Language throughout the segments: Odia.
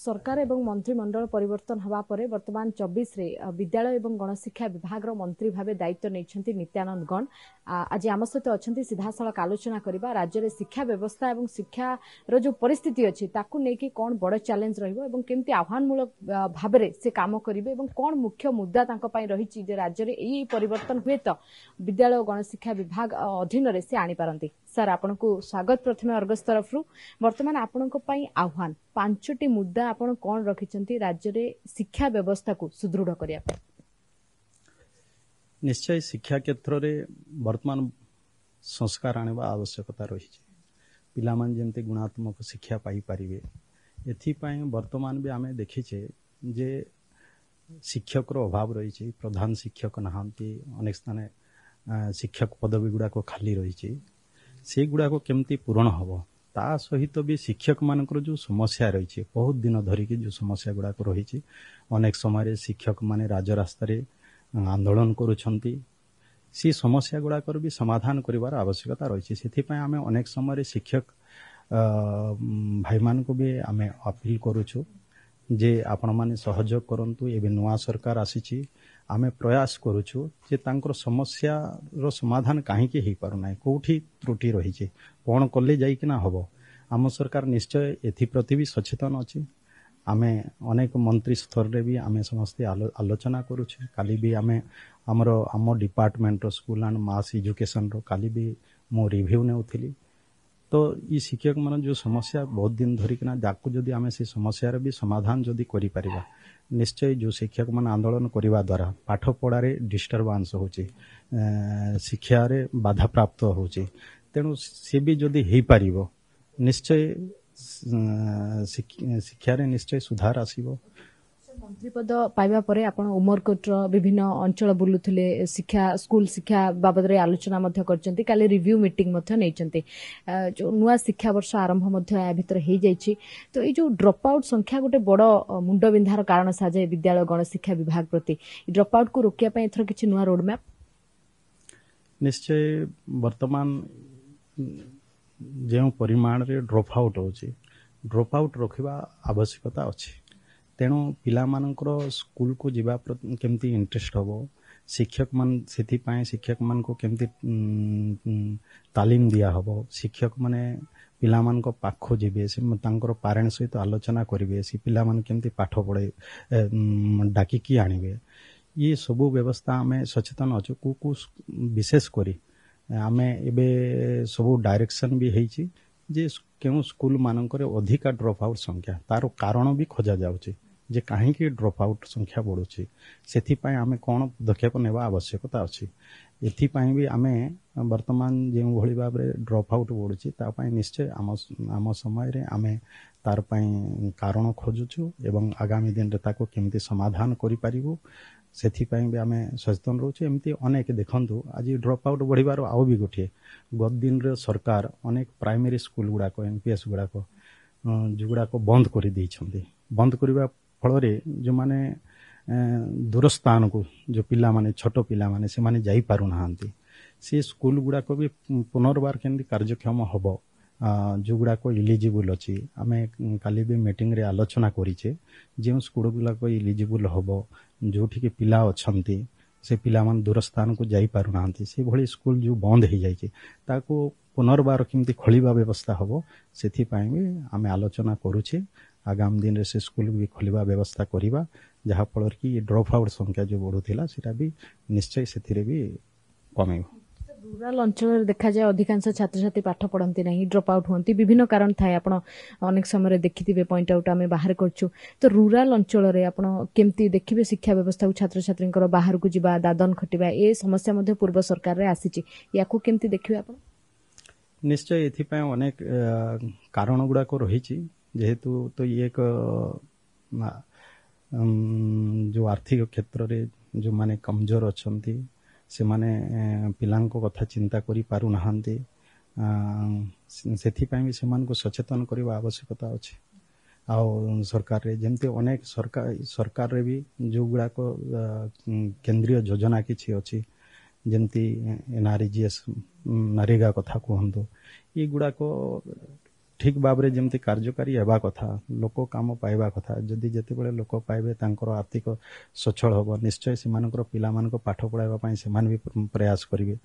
सरकार एवं मंत्रिमंडल परिवर्तन हवा परे वर्तमान 24 रे विद्यालय एवं गणशिक्षा विभाग रो मंत्री भावे दायित्व नैछंती नित्यानंद गण। आज आम सहित अच्छी सीधासलख आलोचना करबा राज्य रे शिक्षा व्यवस्था एवं शिक्षा रो जो परिस्थिति अछि ताकू नेकी कोन बड़ चैलेंज रहइबो एवं केमती आह्वानमूलक भाव रे से काम करिवे एवं कोन मुख्य मुद्दा तांको पई रहिछि जे राज्य रे एई परिवर्तन हुए तो विद्यालय और गणशिक्षा विभाग अधीन रे से आनी पारंती। सर आपन को स्वागत प्रथमे अर्गस तरफ रु। वर्तमान आपन को पई आह्वान 5टी मुद्दा आपन कोन रखिचंती राज्य रे शिक्षा व्यवस्था को सुदृढ़ करिया पे। निश्चय शिक्षा क्षेत्र रे वर्तमान संस्कार आनेबा आवश्यकता रही है। पिला मान जेमते गुणात्मक शिक्षा पाई परिवे एथि पई वर्तमान भी आमे देखिछे जे शिक्षक रो अभाव रही है। प्रधान शिक्षक नहांती अनेक स्थान शिक्षक पदवी गुडा को खाली रही है। से गुडा को केमती पूर्ण हबो ता सहित भी शिक्षक मानकर जो समस्या रही है बहुत दिन धरिकी जो समस्या गुडा को रही है। अनेक समय शिक्षक माने राजरास्ता रे आंदोलन करुछंती सी समस्या गुड़ाकर भी समाधान करिवार आवश्यकता रही है। आमे अनेक समय शिक्षक भाई मान को भी आमे अपील करुछु जे आपण माने सहयोग करंतु। एबे नुआ सरकार आसीची आमे प्रयास करुछु जे तांकर समस्या रो समाधान काहे के ही पारु नाही कोठी त्रुटि रही है कोन कले जाई कि ना हबो। आम सरकार निश्चय एथि प्रति भी सचेतन अछि। आमे अनेक मंत्री स्तर रे भी आमे समस्त आलोचना करुछु। काली भी आमे आम department school and mass education रो काली भी मो रिव्यू ने उथिली तो ई शिक्षक मन जो समस्या बहुत दिन धरी किना जाकु जदी आमे से समस्या रे भी समाधान जदी करि परिबा निश्चय जो शिक्षक मन आंदोलन करिवा द्वारा पाठ पढ़ा रे डिस्टरबेंस होची शिक्षा रे बाधा प्राप्त होची तेनु से भी जदी हेई परिबो निश्चय शिक्षा रे निश्चय सुधार आसीबो। मंत्री पद पाइबा परे आपण उमरकोट विभिन्न अंचल बुलुथिले शिक्षा स्कूल शिक्षा बाबद रे आलोचना मध्य करचंती काले रिव्यू मीटिंग मध्य नैचंती जो नुआ शिक्षा वर्ष आरंभ मध्य या भितर हे जाईची तो ए जो ड्रॉप आउट संख्या गोटे बड़ मुंड बिंधार कारण साजे विद्यालय गण शिक्षा विभाग प्रति ड्रॉप आउट को रोकिया पई एथर किछि नुआ रोड मैप निश्चय वर्तमान जे परिमाण रे ड्रॉप आउट होची ड्रॉप आउट रखिबा आवश्यकता अछि। तेणु पिला मानकर स्कूल को जीवा केमती इंटरेस्ट हबो शिक्षक मान सेथि पाए शिक्षक मान को केमती तालीम दिया हबो शिक्षक माने पिला मान को पाखो जीवे से तांकर पेरेंट्स सहित आलोचना करिवे से पिला मान केमती पाठ पढ़े डाकी की आनिबे ये सब व्यवस्था हमें सचेतन अछु को विशेष करी आमे एबे सब डायरेक्शन भी हेची जे केउ स्कूल मानकर अधिका ड्रॉप आउट संख्या तार कारण भी खोजा जाउची जे काहे कि ड्रॉप आउट संख्या बढ़ुची सेथि पई आमे कोन पदक्षेप नेबा आवश्यकता अछि। एथि पई भी आमे वर्तमान जे भଳି भाबरे ड्रॉप आउट बढ़ुची ता पई निश्चय आम समय रे आमे तार पई कारण खोजुछु एवं आगामी दिन रे ताको केमति समाधान करि परिबो सेथि पई भी आमे सचेतन रहउछु। एमती अनेक देखंतु आज ड्रॉप आउट बढ़िबार आउ भी गोटे गत दिन रे सरकार अनेक प्राइमरी स्कूल गुडा को एनपीएस गुडा को जुगुडा को बंद करि दै छथि। बंद करिबा फल रे जो माने दूर स्थान को जो पिला माने छोटो पिला माने से माने जाई पारु नाहंती से स्कूल गुडा को भी पुनर्बार केंद्र कार्यक्षम हबो जो गुडा को इलिजिबल अछि। आमे काली भी मीटिंग रे आलोचना करिचे जे स्कूल गुडा को इलिजिबल हबो जोठी के पिला अछंती से पिला मान दूर स्थान को जाई पारु नाहंती से भली स्कूल जो बंद हो जाइए ताको पुनर्बार केमती खोलिबा व्यवस्था हबो सेथि पई भी आमे आलोचना करूचे। आगामी दिन रे से स्कूल भी खोलिबा व्यवस्था करिबा जहा फल कि ड्रॉप आउट संख्या जो बढ़ुथिला सेटा भी निश्चय सेथिरे भी कमेबो। रूरल अंचल देखा जाए अधिकांश छात्र छात्री पाठ पढ़ती नहीं ड्रॉप आउट होती विभिन्न कारण थाए आपण अनेक समय देखिथिबे पॉइंट आउट आमे बाहर करछु तो रूरल अंचल रे आपण केमती देखिबे शिक्षा व्यवस्था छात्र छात्री बाहर को जिबा दादन खटिबा ए समस्या मध्ये पूर्व सरकार रे आसीची याकू केमती देखिबे आपण निश्चय एथि पय अनेक कारण गुडा को रहिची जेहेतु तो एक जो आर्थिक क्षेत्र रे जो माने कमजोर अछंती से माने पिलांको कथा चिंता करि पारु नाहंती सेथि पय भी समान को सचेतन करबा आवश्यकता अछि। आ सरकार रे जेमते अनेक सरकार रे भी जो गुडा को केंद्रीय योजना किछि अछि जेमती एनआरजीएस नरेगा कथा कहंतो ये गुडा को ଠିକ୍ ଭାବରେ ଯେମିତି କାର୍ଯ୍ୟକାରୀ ହେବା କଥା, ଲୋକ କାମ ପାଇବା କଥା। ଯଦି ଯେତେବେଳେ ଲୋକ ପାଇବେ ତାଙ୍କର ଆର୍ଥିକ ସଚ୍ଛଳ ହେବ, ନିଶ୍ଚୟ ସେମାନଙ୍କର ପିଲାମାନଙ୍କ ପାଠ ପଢ଼ାଇବା ପାଇଁ ସେମାନେ ବି ପ୍ରୟାସ କରିବେ।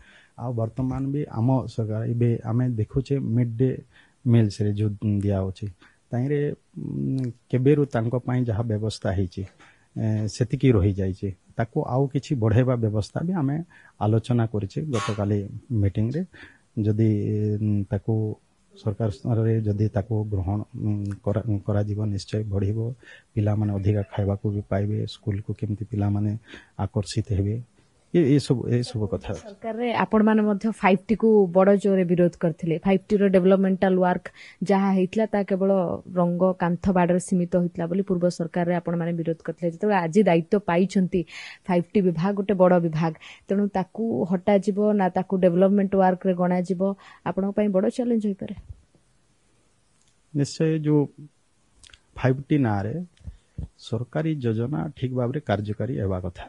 ଆଉ ବର୍ତ୍ତମାନ ବି ଆମ ସରକାର ଏବେ ଆମେ ଦେଖୁଛେ ମିଡ୍ ଡେ ମିଲ୍ସରେ ଯେଉଁ ଦିଆହେଉଛି ତାହିଁରେ କେବେରୁ ତାଙ୍କ ପାଇଁ ଯାହା ବ୍ୟବସ୍ଥା ହେଇଛି ସେତିକି ରହିଯାଇଛି। ତାକୁ ଆଉ କିଛି ବଢ଼ାଇବା ବ୍ୟବସ୍ଥା ବି ଆମେ ଆଲୋଚନା କରିଛେ ଗତକାଲି ମିଟିଂରେ। ଯଦି ତାକୁ ସରକାର ସ୍ତରରେ ଯଦି ତାକୁ ଗ୍ରହଣ କରାଯିବ ନିଶ୍ଚୟ ବଢ଼ିବ। ପିଲାମାନେ ଅଧିକା ଖାଇବାକୁ ବି ପାଇବେ, ସ୍କୁଲକୁ କେମିତି ପିଲାମାନେ ଆକର୍ଷିତ ହେବେ, ଏସବୁ କଥା। ସରକାରରେ ଆପଣମାନେ ମଧ୍ୟ 5T କୁ ବଡ଼ ଜୋରରେ ବିରୋଧ କରିଥିଲେ। 5T ର ଡେଭଲପମେଣ୍ଟାଲ ୱାର୍କ ଯାହା ହେଇଥିଲା ତାହା କେବଳ ରଙ୍ଗ କାନ୍ଥ ବାଡ଼ରେ ସୀମିତ ହୋଇଥିଲା ବୋଲି ପୂର୍ବ ସରକାରରେ ଆପଣମାନେ ବିରୋଧ କରିଥିଲେ। ଯେତେବେଳେ ଆଜି ଦାୟିତ୍ୱ ପାଇଛନ୍ତି 5T ବିଭାଗ ଗୋଟେ ବଡ଼ ବିଭାଗ, ତେଣୁ ତାକୁ ହଟାଯିବ ନା ତାକୁ ଡେଭଲପମେଣ୍ଟ ୱାର୍କରେ ଗଣାଯିବ ଆପଣଙ୍କ ପାଇଁ ବଡ଼ ଚ୍ୟାଲେଞ୍ଜ ହୋଇପାରେ। ନିଶ୍ଚୟ ଯେଉଁ 5T ନାଁରେ ସରକାରୀ ଯୋଜନା ଠିକ୍ ଭାବରେ କାର୍ଯ୍ୟକାରୀ ହେବା କଥା,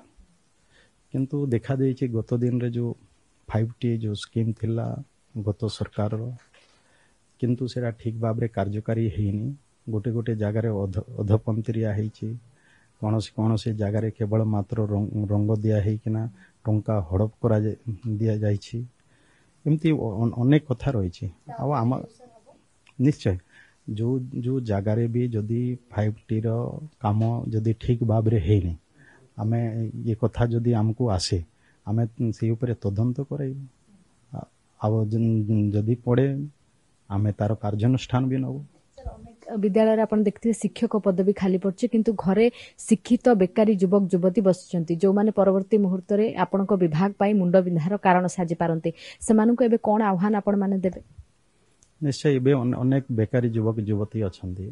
କିନ୍ତୁ ଦେଖାଦେଇଛି ଗତ ଦିନରେ ଯେଉଁ 5T ଯେଉଁ ସ୍କିମ୍ ଥିଲା ଗତ ସରକାରର, କିନ୍ତୁ ସେଇଟା ଠିକ୍ ଭାବରେ କାର୍ଯ୍ୟକାରୀ ହେଇନି। ଗୋଟେ ଗୋଟେ ଜାଗାରେ ଅଧପନ୍ତିରିଆ ହେଇଛି, କୌଣସି ଜାଗାରେ କେବଳ ମାତ୍ର ରଙ୍ଗ ଦିଆ ହେଇକିନା ଟଙ୍କା ହଡ଼ପ ଦିଆଯାଇଛି। ଏମିତି ଅନେକ କଥା ରହିଛି। ଆଉ ଆମ ନିଶ୍ଚୟ ଯେଉଁ ଜାଗାରେ ବି ଯଦି 5Tର କାମ ଯଦି ଠିକ୍ ଭାବରେ ହେଇନି, ଆମେ ଏ କଥା ଯଦି ଆମକୁ ଆସେ ଆମେ ସେଇ ଉପରେ ତଦନ୍ତ କରାଇବୁ। ଆଉ ଯଦି ପଡ଼େ ଆମେ ତାର କାର୍ଯ୍ୟାନୁଷ୍ଠାନ ବି ନେବୁ। ବିଦ୍ୟାଳୟରେ ଆପଣ ଦେଖିଥିବେ ଶିକ୍ଷକ ପଦବୀ ଖାଲି ପଡ଼ିଛି, କିନ୍ତୁ ଘରେ ଶିକ୍ଷିତ ବେକାରୀ ଯୁବକ ଯୁବତୀ ବସିଛନ୍ତି ଯେଉଁମାନେ ପରବର୍ତ୍ତୀ ମୁହୂର୍ତ୍ତରେ ଆପଣଙ୍କ ବିଭାଗ ପାଇଁ ମୁଣ୍ଡ ବିନ୍ଧାର କାରଣ ସାଜିପାରନ୍ତି। ସେମାନଙ୍କୁ ଏବେ କ'ଣ ଆହ୍ୱାନ ଆପଣମାନେ ଦେବେ? ନିଶ୍ଚୟ ଏବେ ଅନେକ ବେକାରୀ ଯୁବକ ଯୁବତୀ ଅଛନ୍ତି।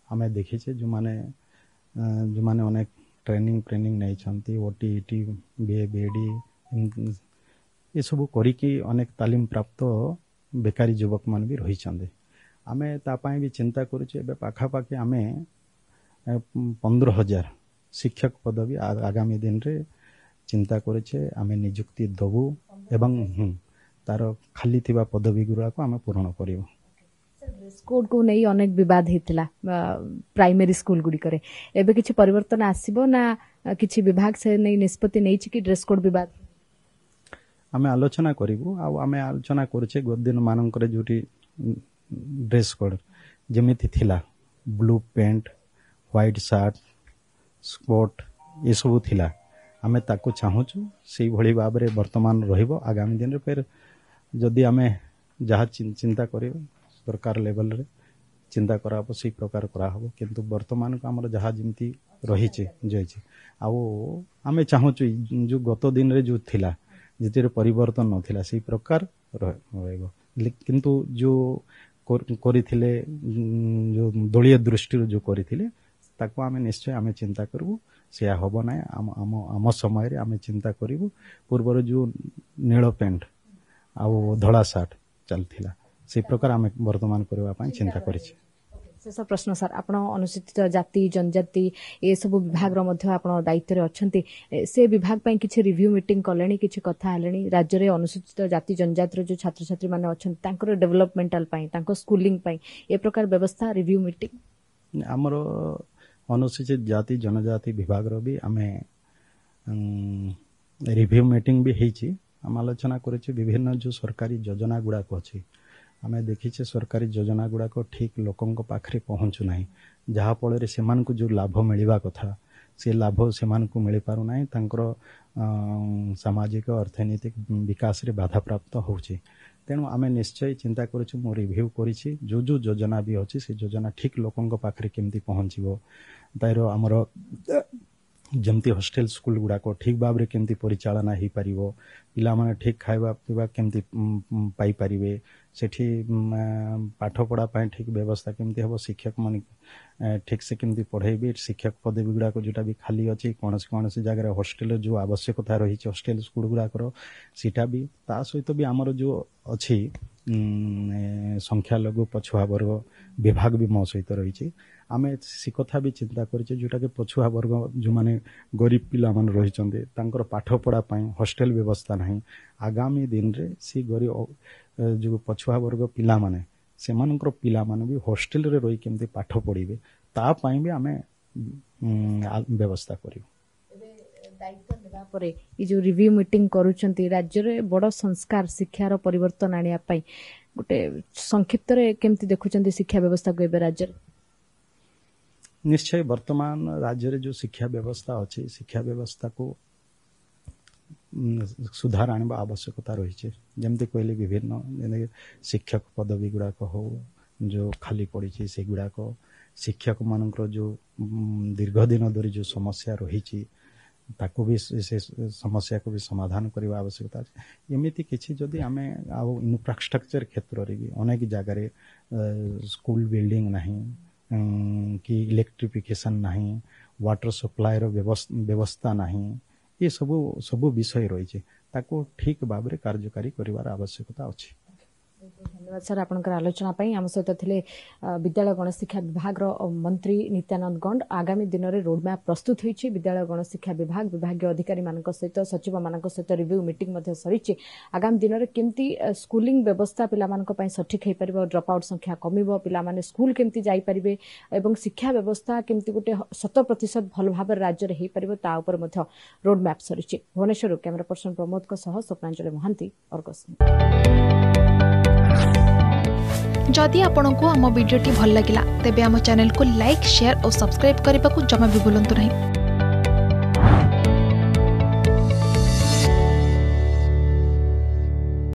ଆମେ ଦେଖିଛେ ଯେଉଁମାନେ ଅନେକ ଟ୍ରେନିଂ ନେଇଛନ୍ତି, OTET, BA BEd ଏସବୁ କରିକି ଅନେକ ତାଲିମ ପ୍ରାପ୍ତ ବେକାରୀ ଯୁବକମାନେ ବି ରହିଛନ୍ତି। ଆମେ ତା ପାଇଁ ବି ଚିନ୍ତା କରୁଛୁ। ଏବେ ପାଖାପାଖି ଆମେ 15,000 ଶିକ୍ଷକ ପଦବୀ ଆଗାମୀ ଦିନରେ ଚିନ୍ତା କରୁଛେ ଆମେ ନିଯୁକ୍ତି ଦେବୁ ଏବଂ ତାର ଖାଲି ଥିବା ପଦବୀ ଗୁଡ଼ାକୁ ଆମେ ପୂରଣ କରିବୁ। ଡ୍ରେସ୍ କୋଡ୍କୁ ନେଇ ଅନେକ ବିବାଦ ହେଇଥିଲା ପ୍ରାଇମେରୀ ସ୍କୁଲ ଗୁଡ଼ିକରେ, ଏବେ କିଛି ପରିବର୍ତ୍ତନ ଆସିବ ନା କିଛି ବିଭାଗ ସେ ନେଇ ନିଷ୍ପତ୍ତି ନେଇଛି କି ଡ୍ରେସ୍ କୋଡ୍ ବିବାଦ? ଆମେ ଆଲୋଚନା କରିବୁ। ଆଉ ଆମେ ଆଲୋଚନା କରୁଛେ ଦିନ ମାନଙ୍କରେ ଯେଉଁଠି ଡ୍ରେସ୍ କୋଡ୍ ଯେମିତି ଥିଲା, blue pant, white shirt, sport ଏସବୁ ଥିଲା, ଆମେ ତାକୁ ଚାହୁଁଛୁ ସେଇଭଳି ଭାବରେ ବର୍ତ୍ତମାନ ରହିବ। ଆଗାମୀ ଦିନରେ ଫେର ଯଦି ଆମେ ଯାହା ଚିନ୍ତା କରିବୁ ସରକାର ଲେଭେଲରେ ଚିନ୍ତା କରାହେବ, ସେଇ ପ୍ରକାର କରାହେବ। କିନ୍ତୁ ବର୍ତ୍ତମାନକୁ ଆମର ଯାହା ଯେମିତି ରହିଛି ଯାଇଛି, ଆଉ ଆମେ ଚାହୁଁଛୁ ଯେଉଁ ଗତ ଦିନରେ ଯେଉଁ ଥିଲା ଯେଥିରେ ପରିବର୍ତ୍ତନ ନଥିଲା ସେଇ ପ୍ରକାର ରହିବ। କିନ୍ତୁ ଯେଉଁ କରିଥିଲେ, ଯେଉଁ ଦଳୀୟ ଦୃଷ୍ଟିରୁ ଯେଉଁ କରିଥିଲେ ତାକୁ ଆମେ ନିଶ୍ଚୟ ଆମେ ଚିନ୍ତା କରିବୁ। ସେୟା ହେବ ନାହିଁ। ଆମ ସମୟରେ ଆମେ ଚିନ୍ତା କରିବୁ। ପୂର୍ବରୁ ଯେଉଁ ନୀଳ ପ୍ୟାଣ୍ଟ ଆଉ ଧଳା ସାର୍ଟ ଚାଲିଥିଲା ସେଇ ପ୍ରକାର ଆମେ ବର୍ତ୍ତମାନ କରିବା ପାଇଁ ଚିନ୍ତା କରିଛେ। ଶେଷ ପ୍ରଶ୍ନ ସାର୍, ଆପଣ ଅନୁସୂଚିତ ଜାତି ଜନଜାତି ଏସବୁ ବିଭାଗର ମଧ୍ୟ ଆପଣ ଦାୟିତ୍ୱରେ ଅଛନ୍ତି। ସେ ବିଭାଗ ପାଇଁ କିଛି ରିଭ୍ୟୁ ମିଟିଂ କଲେଣି, କିଛି କଥା ହେଲେଣି? ରାଜ୍ୟରେ ଅନୁସୂଚିତ ଜାତି ଜନଜାତିର ଯେଉଁ ଛାତ୍ରଛାତ୍ରୀମାନେ ଅଛନ୍ତି ତାଙ୍କର ଡେଭଲପମେଣ୍ଟାଲ ପାଇଁ, ତାଙ୍କ ସ୍କୁଲିଂ ପାଇଁ ଏ ପ୍ରକାର ବ୍ୟବସ୍ଥା ରିଭ୍ୟୁ ମିଟିଂ? ଆମର ଅନୁସୂଚିତ ଜାତି ଜନଜାତି ବିଭାଗର ବି ଆମେ ରିଭ୍ୟୁ ମିଟିଂ ବି ହେଇଛି। ଆମେ ଆଲୋଚନା କରିଛୁ ବିଭିନ୍ନ ଯେଉଁ ସରକାରୀ ଯୋଜନା ଗୁଡ଼ାକ ଅଛି, ଆମେ ଦେଖିଛେ ସରକାରୀ ଯୋଜନା ଗୁଡ଼ାକ ଠିକ୍ ଲୋକଙ୍କ ପାଖରେ ପହଞ୍ଚୁନାହିଁ, ଯାହାଫଳରେ ସେମାନଙ୍କୁ ଯେଉଁ ଲାଭ ମିଳିବା କଥା ସେ ଲାଭ ସେମାନଙ୍କୁ ମିଳିପାରୁନାହିଁ। ତାଙ୍କର ସାମାଜିକ ଅର୍ଥନୈତିକ ବିକାଶରେ ବାଧାପ୍ରାପ୍ତ ହେଉଛି। ତେଣୁ ଆମେ ନିଶ୍ଚୟ ଚିନ୍ତା କରୁଛୁ, ମୁଁ ରିଭ୍ୟୁ କରିଛି ଯେଉଁ ଯୋଜନା ବି ଅଛି ସେ ଯୋଜନା ଠିକ୍ ଲୋକଙ୍କ ପାଖରେ କେମିତି ପହଞ୍ଚିବ, ତାର ଆମର ଯେମିତି ହଷ୍ଟେଲ ସ୍କୁଲ ଗୁଡ଼ାକ ଠିକ୍ ଭାବରେ କେମିତି ପରିଚାଳନା ହେଇପାରିବ, ପିଲାମାନେ ଠିକ୍ ଖାଇବା ପିଇବା କେମିତି ପାଇପାରିବେ, ସେଠି ପାଠ ପଢ଼ା ପାଇଁ ଠିକ୍ ବ୍ୟବସ୍ଥା କେମିତି ହେବ, ଶିକ୍ଷକମାନେ ଠିକ୍ ସେ କେମିତି ପଢ଼େଇବେ, ଶିକ୍ଷକ ପଦବୀ ଗୁଡ଼ାକ ଯେଉଁଟା ବି ଖାଲି ଅଛି କୌଣସି ଜାଗାରେ ହଷ୍ଟେଲର ଯେଉଁ ଆବଶ୍ୟକତା ରହିଛି ହଷ୍ଟେଲ ସ୍କୁଲ ଗୁଡ଼ାକର ସେଇଟା ବି, ତା ସହିତ ବି ଆମର ଯେଉଁ ଅଛି ସଂଖ୍ୟାଲଘୁ ପଛୁଆ ବର୍ଗ ବିଭାଗ ବି ମୋ ସହିତ ରହିଛି। ଆମେ ସେ କଥା ବି ଚିନ୍ତା କରିଛେ ଯେଉଁଟାକି ପଛୁଆ ବର୍ଗ ଯେଉଁମାନେ ଗରିବ ପିଲାମାନେ ରହିଛନ୍ତି ତାଙ୍କର ପାଠ ପଢ଼ା ପାଇଁ ହଷ୍ଟେଲ ବ୍ୟବସ୍ଥା ନାହିଁ। ଆଗାମୀ ଦିନରେ ସେ ଗରିବ ଯେଉଁ ପଛୁଆ ବର୍ଗ ପିଲାମାନେ ସେମାନଙ୍କର ପିଲାମାନେ ବି ହଷ୍ଟେଲରେ ରହି କେମିତି ପାଠ ପଢ଼ିବେ ତା ପାଇଁ ବି ଆମେ ବ୍ୟବସ୍ଥା କରିବୁ। ଦାୟିତ୍ୱ ନେବା ପରେ ଏଇ ଯୋଉ ରିଭ୍ୟୁ ମିଟିଂ କରୁଛନ୍ତି ରାଜ୍ୟରେ ବଡ଼ ସଂସ୍କାର ଶିକ୍ଷାର ପରିବର୍ତ୍ତନ ଆଣିବା ପାଇଁ ଗୋଟେ ସଂକ୍ଷିପ୍ତରେ କେମିତି ଦେଖୁଛନ୍ତି ଶିକ୍ଷା ବ୍ୟବସ୍ଥାକୁ ଏବେ ରାଜ୍ୟରେ? ନିଶ୍ଚୟ ବର୍ତ୍ତମାନ ରାଜ୍ୟରେ ଯୋଉ ଶିକ୍ଷା ବ୍ୟବସ୍ଥା ଅଛି ଶିକ୍ଷା ବ୍ୟବସ୍ଥାକୁ ସୁଧାର ଆଣିବା ଆବଶ୍ୟକତା ରହିଛି। ଯେମିତି କହିଲେ ବିଭିନ୍ନ ଯେମିତି ଶିକ୍ଷକ ପଦବୀ ଗୁଡ଼ାକ ହଉ ଯୋଉ ଖାଲି ପଡ଼ିଛି ସେଗୁଡ଼ାକ ଶିକ୍ଷକମାନଙ୍କର ଯୋଉ ଦୀର୍ଘ ଦିନ ଧରି ଯୋଉ ସମସ୍ୟା ରହିଛି ତାକୁ ବି ସେ ସମସ୍ୟାକୁ ବି ସମାଧାନ କରିବା ଆବଶ୍ୟକତା ଅଛି। ଏମିତି କିଛି ଯଦି ଆମେ ଆଉ ଇନଫ୍ରାଷ୍ଟ୍ରକ୍ଚର କ୍ଷେତ୍ରରେ ବି ଅନେକ ଜାଗାରେ ସ୍କୁଲ ବିଲ୍ଡିଂ ନାହିଁ କି ଇଲେକ୍ଟ୍ରିଫିକେସନ୍ ନାହିଁ, ୱାଟର ସପ୍ଲାଏର ବ୍ୟବସ୍ଥା ନାହିଁ, ଏ ସବୁ ବିଷୟ ରହିଛି ତାକୁ ଠିକ୍ ଭାବରେ କାର୍ଯ୍ୟକାରୀ କରିବାର ଆବଶ୍ୟକତା ଅଛି। ଧନ୍ୟବାଦ ସାର୍ ଆପଣଙ୍କର ଆଲୋଚନା ପାଇଁ। ଆମ ସହିତ ଥିଲେ ବିଦ୍ୟାଳୟ ଗଣଶିକ୍ଷା ବିଭାଗର ମନ୍ତ୍ରୀ ନିତ୍ୟାନନ୍ଦ ଗଣ୍ଡ। ଆଗାମୀ ଦିନରେ ରୋଡମ୍ୟାପ୍ ପ୍ରସ୍ତୁତ ହୋଇଛି ବିଦ୍ୟାଳୟ ଗଣଶିକ୍ଷା ବିଭାଗୀୟ ଅଧିକାରୀମାନଙ୍କ ସହିତ ସଚିବମାନଙ୍କ ସହିତ ରିଭ୍ୟୁ ମିଟିଂ ମଧ୍ୟ ସରିଛି। ଆଗାମୀ ଦିନରେ କେମିତି ସ୍କୁଲିଂ ବ୍ୟବସ୍ଥା ପିଲାମାନଙ୍କ ପାଇଁ ସଠିକ୍ ହୋଇପାରିବ, ଡ୍ରପ୍ ଆଉଟ୍ ସଂଖ୍ୟା କମିବ, ପିଲାମାନେ ସ୍କୁଲ କେମିତି ଯାଇପାରିବେ ଏବଂ ଶିକ୍ଷା ବ୍ୟବସ୍ଥା କେମିତି ଗୋଟେ 100% ଭଲ ଭାବରେ ରାଜ୍ୟରେ ହୋଇପାରିବ ତା ଉପରେ ମଧ୍ୟ ରୋଡମ୍ୟାପ୍ ସରିଛି। ଭୁବନେଶ୍ୱରରୁ କ୍ୟାମେରା ପର୍ସନ ପ୍ରମୋଦଙ୍କ ସହ ସ୍ୱପ୍ନାଞ୍ଜଳି ମହାନ୍ତି, ଅର୍ଗସ୍। जदि आपंक आम भिडी भल लगा तेब आम चैनल को लाइक, शेयर और सब्सक्राइब करने को जमा भी भूलु नहीं।